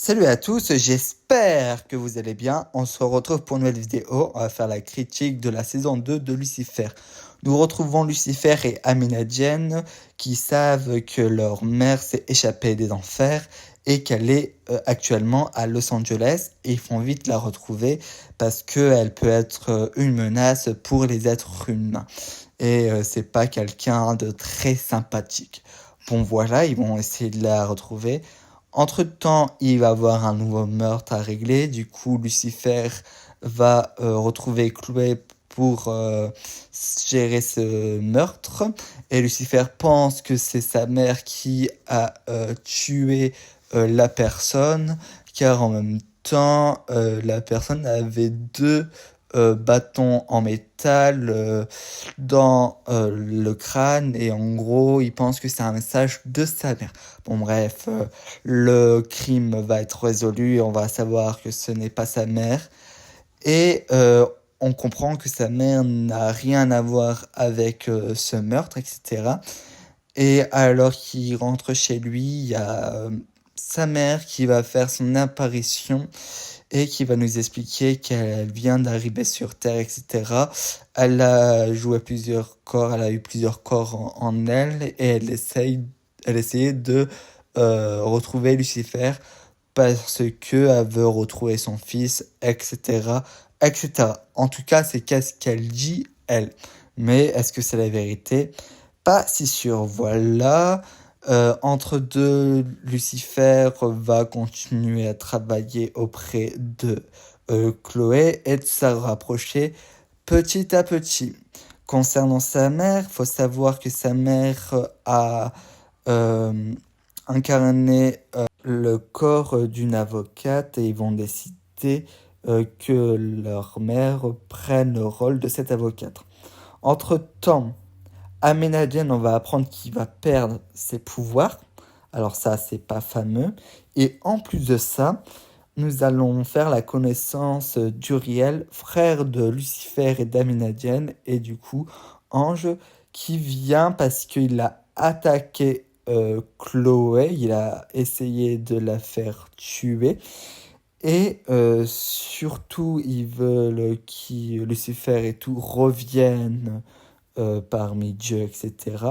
Salut à tous, j'espère que vous allez bien. On se retrouve pour une nouvelle vidéo. On va faire la critique de la saison 2 de Lucifer. Nous retrouvons Lucifer et Amenadienne qui savent que leur mère s'est échappée des enfers et qu'elle est actuellement à Los Angeles. Et ils font vite la retrouver parce qu'elle peut être une menace pour les êtres humains. Et c'est pas quelqu'un de très sympathique. Bon voilà, ils vont essayer de la retrouver. Entre-temps, il va avoir un nouveau meurtre à régler. Du coup, Lucifer va retrouver Chloé pour gérer ce meurtre. Et Lucifer pense que c'est sa mère qui a tué la personne, car en même temps, la personne avait deux bâtons en métal dans le crâne, et en gros il pense que c'est un message de sa mère. Bon bref, le crime va être résolu et on va savoir que ce n'est pas sa mère, et on comprend que sa mère n'a rien à voir avec ce meurtre, etc. Et alors qu'il rentre chez lui, il y a sa mère qui va faire son apparition et qui va nous expliquer qu'elle vient d'arriver sur Terre, etc. Elle a joué plusieurs corps, elle a eu plusieurs corps en elle, et elle essayait de retrouver Lucifer parce qu'elle veut retrouver son fils, etc., etc. En tout cas, c'est qu'est-ce qu'elle dit, elle. Mais est-ce que c'est la vérité? Pas si sûr. Voilà. Entre deux, Lucifer va continuer à travailler auprès de Chloé et de se rapprocher petit à petit. Concernant sa mère, il faut savoir que sa mère a euh, incarné le corps d'une avocate, et ils vont décider que leur mère prenne le rôle de cette avocate. Entre-temps, Amenadienne, on va apprendre qu'il va perdre ses pouvoirs. Alors ça, c'est pas fameux. Et en plus de ça, nous allons faire la connaissance d'Uriel, frère de Lucifer et d'Amenadienne, et du coup, Ange, qui vient parce qu'il a attaqué Chloé, il a essayé de la faire tuer. Et surtout, ils veulent que Lucifer et tout reviennent parmi Dieu, etc.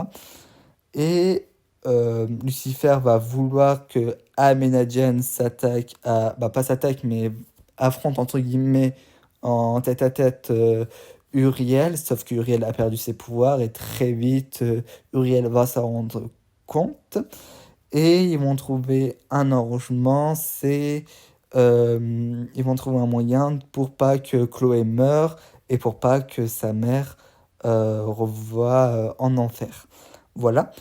Et Lucifer va vouloir que Amenadienne s'attaque à... Bah pas s'attaque, mais affronte entre guillemets en tête à tête Uriel, sauf que Uriel a perdu ses pouvoirs et très vite Uriel va s'en rendre compte. Et ils vont trouver un arrangement, ils vont trouver un moyen pour pas que Chloé meure et pour pas que sa mère revoit en enfer. Voilà.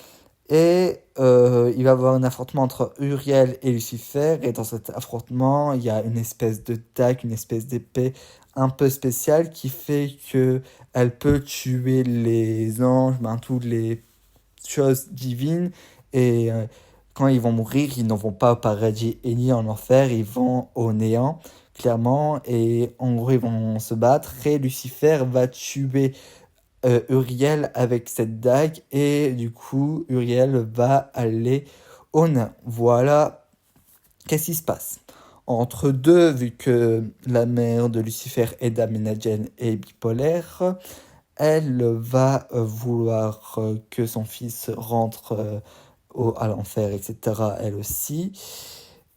Et il va y avoir un affrontement entre Uriel et Lucifer. Et dans cet affrontement, il y a une espèce de dague, une espèce d'épée un peu spéciale qui fait que elle peut tuer les anges, ben, toutes les choses divines. Et quand ils vont mourir, ils ne vont pas au paradis et ni en enfer, ils vont au néant, clairement. Et en gros, ils vont se battre. Et Lucifer va tuer Uriel avec cette dague, et du coup Uriel va aller au nain. Voilà, qu'est-ce qui se passe entre deux, vu que la mère de Lucifer et d'Amenadienne est bipolaire. Elle va vouloir que son fils rentre à l'enfer, etc. Elle aussi.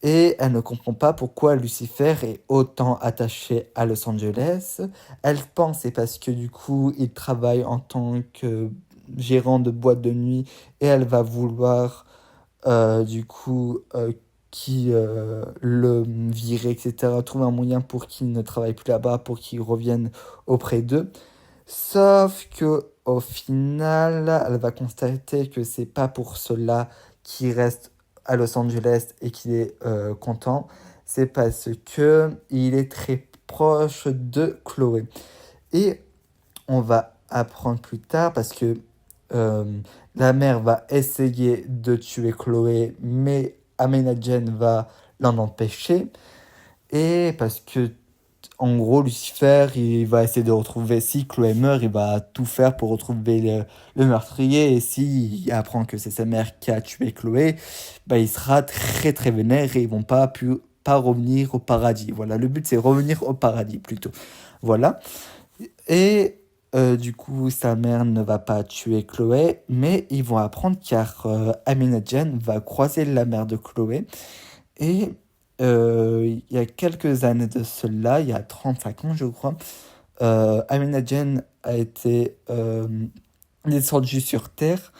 Et elle ne comprend pas pourquoi Lucifer est autant attaché à Los Angeles. Elle pense c'est parce que du coup, il travaille en tant que gérant de boîte de nuit, et elle va vouloir du coup qui le virer, etc. Trouver un moyen pour qu'il ne travaille plus là-bas, pour qu'il revienne auprès d'eux. Sauf que au final, elle va constater que c'est pas pour cela qu'il reste à Los Angeles et qu'il est content. C'est parce que il est très proche de Chloé. Et on va apprendre plus tard parce que euh, la mère va essayer de tuer Chloé, mais Amenadienne va l'en empêcher. Et parce que en gros, Lucifer, il va essayer de retrouver, si Chloé meurt, il va tout faire pour retrouver le meurtrier. Et s'il apprend que c'est sa mère qui a tué Chloé, bah, il sera très très vénère et ils vont pas pas revenir au paradis. Voilà, le but c'est revenir au paradis plutôt. Voilà. Et du coup, sa mère ne va pas tuer Chloé, mais ils vont apprendre car Aminadjen va croiser la mère de Chloé. Et il y a quelques années de cela, il y a 35 ans je crois, Aminadjen a été descendu sur Terre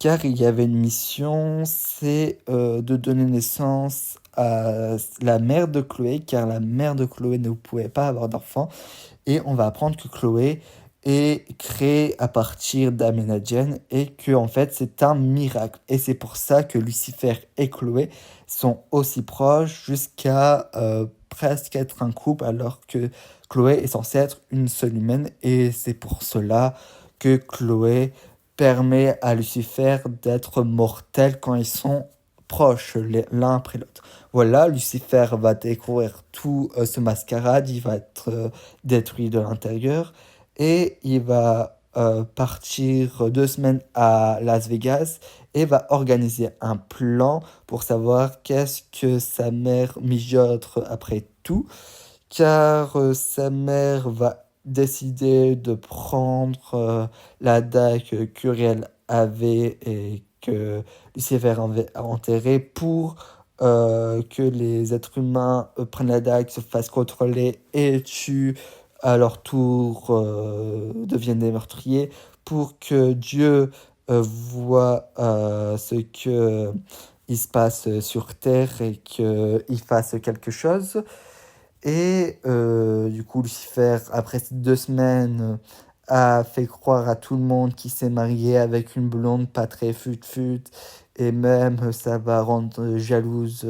car il y avait une mission, c'est de donner naissance à la mère de Chloé, car la mère de Chloé ne pouvait pas avoir d'enfant. Et on va apprendre que Chloé est créée à partir d'Amenadienne et que en fait c'est un miracle. Et c'est pour ça que Lucifer et Chloé sont aussi proches jusqu'à presque être un couple alors que Chloé est censée être une seule humaine. Et c'est pour cela que Chloé permet à Lucifer d'être mortel quand ils sont proches l'un après l'autre. Voilà, Lucifer va découvrir tout ce mascarade, il va être détruit de l'intérieur et il va partir 2 semaines à Las Vegas et va organiser un plan pour savoir qu'est-ce que sa mère mijote après tout, car sa mère va décider de prendre la dague que Curiel avait et que Lucifer a enterrée pour que les êtres humains prennent la dague, se fassent contrôler et tuent à leur tour, deviennent des meurtriers pour que Dieu voit ce que il se passe sur Terre et qu'il fasse quelque chose. Et du coup, Lucifer, après ces 2 semaines, a fait croire à tout le monde qu'il s'est marié avec une blonde pas très fut-fut. Et même, euh, ça va rendre jalouse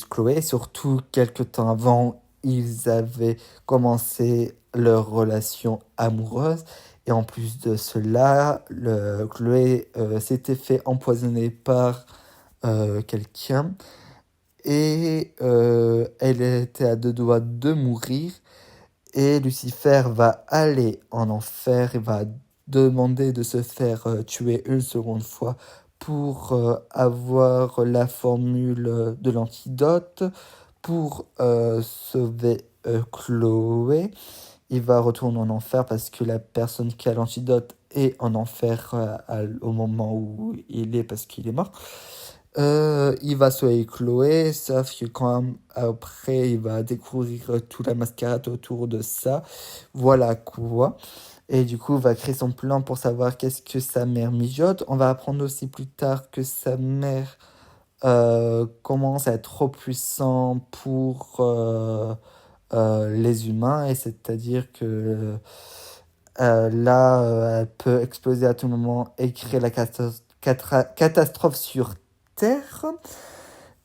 Chloé. Surtout, quelques temps avant, ils avaient commencé leur relation amoureuse. Et en plus de cela, Chloé s'était fait empoisonner par quelqu'un et elle était à 2 doigts de mourir. Et Lucifer va aller en enfer et va demander de se faire tuer une seconde fois pour avoir la formule de l'antidote pour sauver Chloé. Il va retourner en enfer parce que la personne qui a l'antidote est en enfer au moment où il est parce qu'il est mort. Il va sauver Chloé, sauf que quand après il va découvrir toute la mascarade autour de ça. Voilà quoi. Et du coup, il va créer son plan pour savoir qu'est-ce que sa mère mijote. On va apprendre aussi plus tard que sa mère commence à être trop puissant pour les humains. Et c'est-à-dire que là, elle peut exploser à tout moment et créer la catastrophe sur Terre.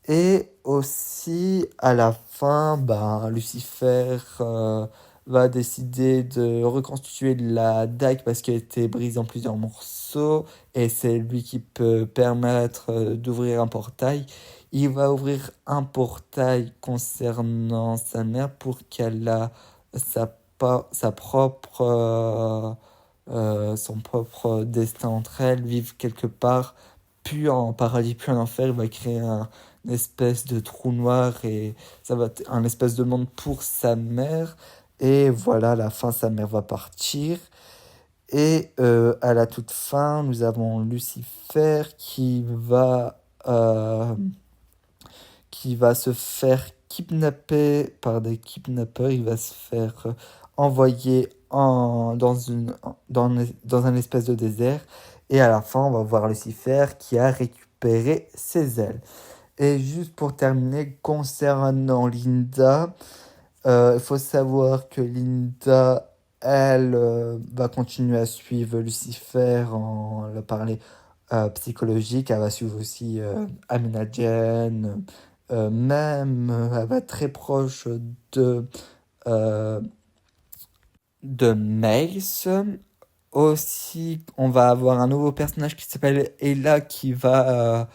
Et aussi, à la fin, ben, Lucifer va décider de reconstituer la dague parce qu'elle était brisée en plusieurs morceaux. Et c'est lui qui peut permettre d'ouvrir un portail. Il va ouvrir un portail concernant sa mère pour qu'elle a sa propre, son propre destin entre elles, vivre quelque part, puis en paradis, puis en enfer. Il va créer une espèce de trou noir et ça va être un espèce de monde pour sa mère. Et voilà, à la fin, sa mère va partir. Et à la toute fin, nous avons Lucifer qui va se faire kidnapper par des kidnappeurs. Il va se faire envoyer dans un espèce de désert. Et à la fin, on va voir Lucifer qui a récupéré ses ailes. Et juste pour terminer, concernant Linda, il faut savoir que Linda, elle, va continuer à suivre Lucifer en le parler psychologique. Elle va suivre aussi Amina Jen. Même, elle va être très proche de, euh, de Mace. Aussi, on va avoir un nouveau personnage qui s'appelle Ella qui va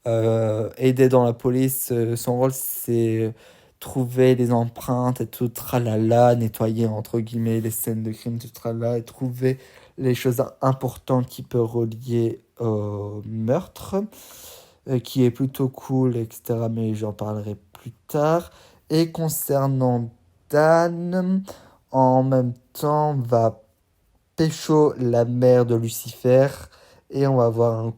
aider dans la police. Son rôle, c'est trouver les empreintes et tout, tralala, nettoyer entre guillemets les scènes de crime, tout tralala, et trouver les choses importantes qui peuvent relier au meurtre. qui est plutôt cool, etc. Mais j'en parlerai plus tard. Et concernant Dan, en même temps, va pécho la mère de Lucifer. Et on va avoir un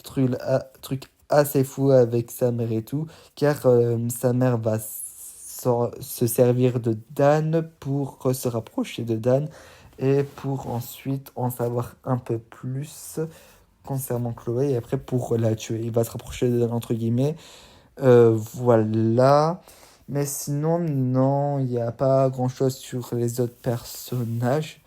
truc assez fou avec sa mère et tout. Car sa mère va se servir de Dan pour se rapprocher de Dan. Et pour ensuite en savoir un peu plus concernant Chloé. Et après pour la tuer. Il va se rapprocher de Dan entre guillemets. Voilà. Mais sinon, non, il n'y a pas grand-chose sur les autres personnages.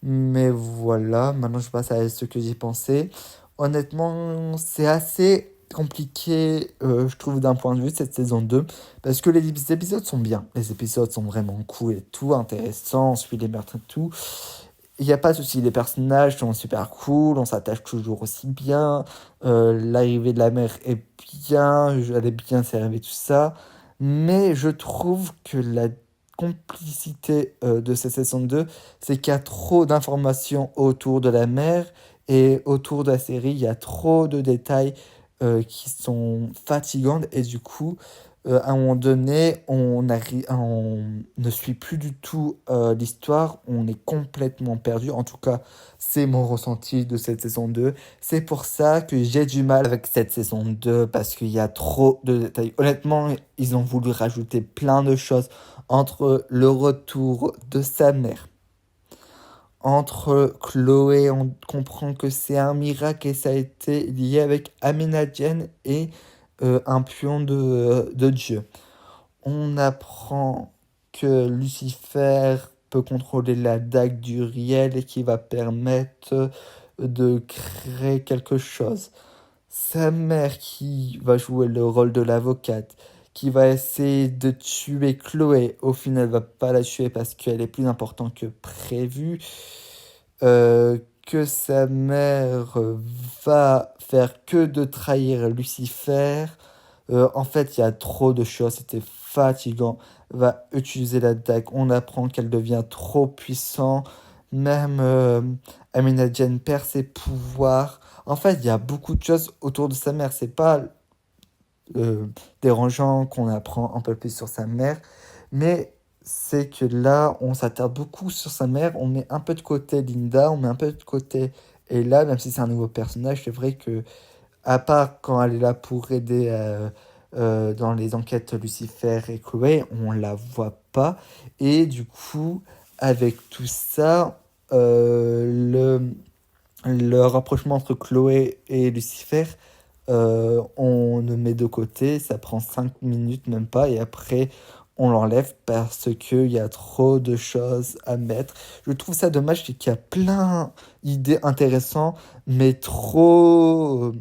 Mais voilà, maintenant je passe à ce que j'ai pensé. Honnêtement, c'est assez compliqué, je trouve, d'un point de vue de cette saison 2. Parce que les épisodes sont bien. Les épisodes sont vraiment cool et tout, intéressants, on suit les meurtres et tout. Il n'y a pas de souci, les personnages sont super cool, on s'attache toujours aussi bien. L'arrivée de la mère est bien, elle est bien servie, tout ça. Mais je trouve que la complicité de cette saison 2, c'est qu'il y a trop d'informations autour de la mère et autour de la série, il y a trop de détails qui sont fatigants et du coup, à un moment donné, on ne suit plus du tout l'histoire, on est complètement perdu. En tout cas, c'est mon ressenti de cette saison 2. C'est pour ça que j'ai du mal avec cette saison 2 parce qu'il y a trop de détails. Honnêtement, ils ont voulu rajouter plein de choses entre le retour de sa mère. Entre Chloé, on comprend que c'est un miracle et ça a été lié avec Aménadienne et un pion de Dieu. On apprend que Lucifer peut contrôler la dague d'Uriel et qui va permettre de créer quelque chose. Sa mère qui va jouer le rôle de l'avocate, qui va essayer de tuer Chloé. Au final, elle va pas la tuer parce qu'elle est plus importante que prévu. Que sa mère va faire que de trahir Lucifer. En fait, il y a trop de choses, c'était fatigant. Va utiliser la dague, on apprend qu'elle devient trop puissante. Même Aminadjen perd ses pouvoirs. En fait, il y a beaucoup de choses autour de sa mère. C'est pas dérangeant qu'on apprend un peu plus sur sa mère, mais c'est que là, on s'attarde beaucoup sur sa mère. On met un peu de côté Linda, on met un peu de côté Ella, même si c'est un nouveau personnage. C'est vrai que à part quand elle est là pour aider dans les enquêtes Lucifer et Chloé, on la voit pas. Et du coup, avec tout ça, le rapprochement entre Chloé et Lucifer, on le met de côté, ça prend 5 minutes même pas, et après on l'enlève parce qu'il y a trop de choses à mettre. Je trouve ça dommage, c'est qu'il y a plein d'idées intéressantes, mais trop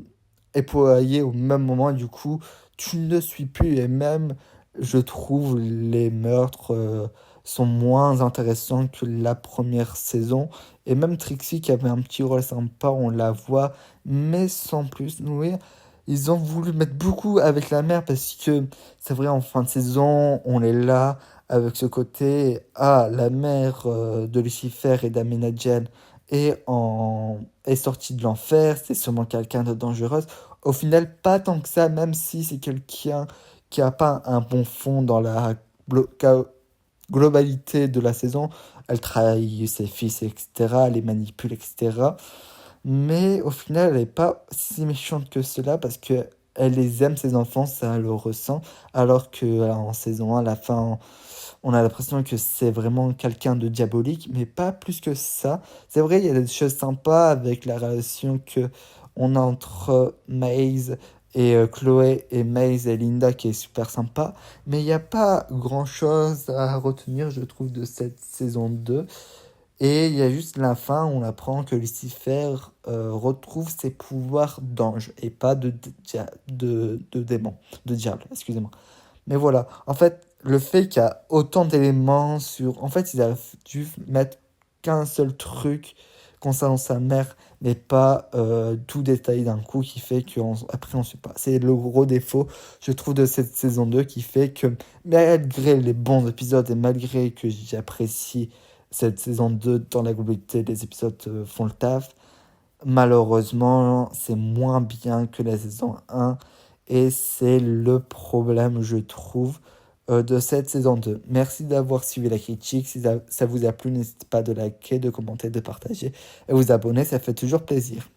éployées au même moment, du coup tu ne suis plus, et même je trouve les meurtres sont moins intéressants que la première saison, et même Trixie qui avait un petit rôle sympa, on la voit, mais sans plus nourrir. Ils ont voulu mettre beaucoup avec la mère parce que c'est vrai, en fin de saison, on est là avec ce côté, ah, la mère de Lucifer et d'Amenadiel est sortie de l'enfer, c'est sûrement quelqu'un de dangereux. Au final, pas tant que ça, même si c'est quelqu'un qui a pas un bon fond dans la globalité de la saison. Elle trahit ses fils, etc., elle les manipule, etc. Mais au final, elle n'est pas si méchante que cela parce que elle les aime, ses enfants, ça elle le ressent. Alors que en saison 1, à la fin, on a l'impression que c'est vraiment quelqu'un de diabolique, mais pas plus que ça. C'est vrai, il y a des choses sympas avec la relation que on a entre Maze et Chloé et Maze et Linda qui est super sympa. Mais il n'y a pas grand-chose à retenir, je trouve, de cette saison 2. Et il y a juste la fin où on apprend que Lucifer retrouve ses pouvoirs d'ange et pas de démon, de diable, excusez-moi. Mais voilà, en fait, le fait qu'il y a autant d'éléments sur... En fait, il a dû mettre qu'un seul truc concernant sa mère, mais pas tout détaillé d'un coup, qui fait qu'après on ne sait pas. C'est le gros défaut, je trouve, de cette saison 2 qui fait que, malgré les bons épisodes et malgré que j'apprécie cette saison 2 dans la globalité, les épisodes font le taf, malheureusement, c'est moins bien que la saison 1. Et c'est le problème, je trouve, de cette saison 2. Merci d'avoir suivi la critique. Si ça vous a plu, n'hésitez pas de liker, de commenter, de partager et vous abonner, ça fait toujours plaisir.